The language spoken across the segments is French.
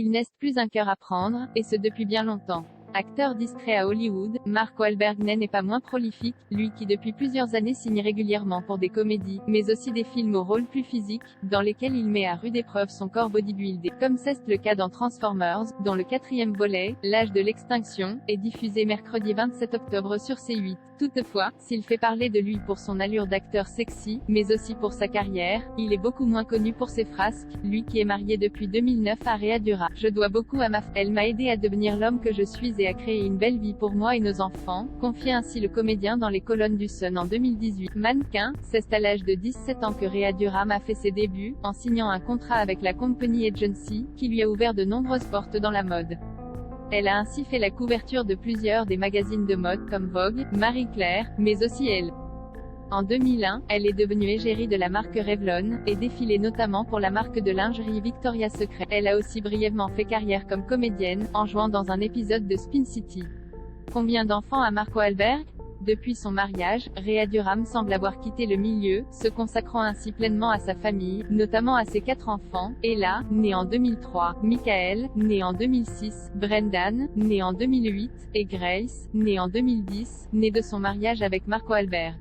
Il n'est plus un cœur à prendre, et ce depuis bien longtemps. Acteur discret à Hollywood, Mark Wahlberg n'est pas moins prolifique, lui qui depuis plusieurs années signe régulièrement pour des comédies, mais aussi des films au rôle plus physique, dans lesquels il met à rude épreuve son corps bodybuildé, comme c'est le cas dans Transformers, dont le 4e volet, L'âge de l'extinction, est diffusé mercredi 27 octobre sur C8. Toutefois, s'il fait parler de lui pour son allure d'acteur sexy, mais aussi pour sa carrière, il est beaucoup moins connu pour ses frasques, lui qui est marié depuis 2009 à Rhea Dura. Je dois beaucoup à ma femme. Elle m'a aidé à devenir l'homme que je suis et à créer une belle vie pour moi et nos enfants, confie ainsi le comédien dans les colonnes du Sun en 2018. Mannequin, c'est à l'âge de 17 ans que Rhea Dura a fait ses débuts, en signant un contrat avec la Company Agency, qui lui a ouvert de nombreuses portes dans la mode. Elle a ainsi fait la couverture de plusieurs des magazines de mode comme Vogue, Marie Claire, mais aussi Elle. En 2001, elle est devenue égérie de la marque Revlon, et défilé notamment pour la marque de lingerie Victoria's Secret. Elle a aussi brièvement fait carrière comme comédienne, en jouant dans un épisode de Spin City. Combien d'enfants a Mark Wahlberg? Depuis son mariage, Rhea Dura semble avoir quitté le milieu, se consacrant ainsi pleinement à sa famille, notamment à ses 4 enfants, Ella, née en 2003, Michael, né en 2006, Brendan, né en 2008, et Grace, née en 2010, née de son mariage avec Mark Wahlberg.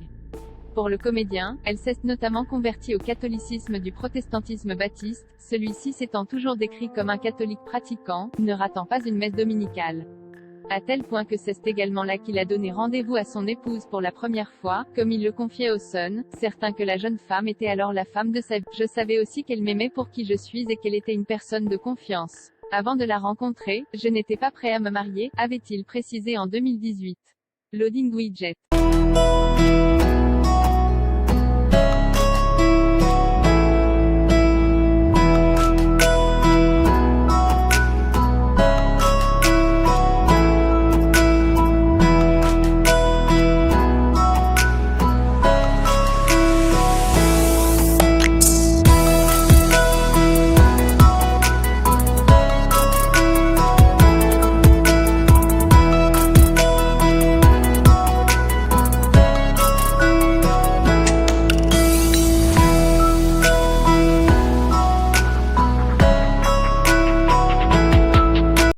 Pour le comédien, elle s'est notamment convertie au catholicisme du protestantisme baptiste, celui-ci s'étant toujours décrit comme un catholique pratiquant, ne ratant pas une messe dominicale. À tel point que c'est également là qu'il a donné rendez-vous à son épouse pour la première fois, comme il le confiait au Sun, certain que la jeune femme était alors la femme de sa vie. Je savais aussi qu'elle m'aimait pour qui je suis et qu'elle était une personne de confiance. Avant de la rencontrer, je n'étais pas prêt à me marier, avait-il précisé en 2018. Loading Widget.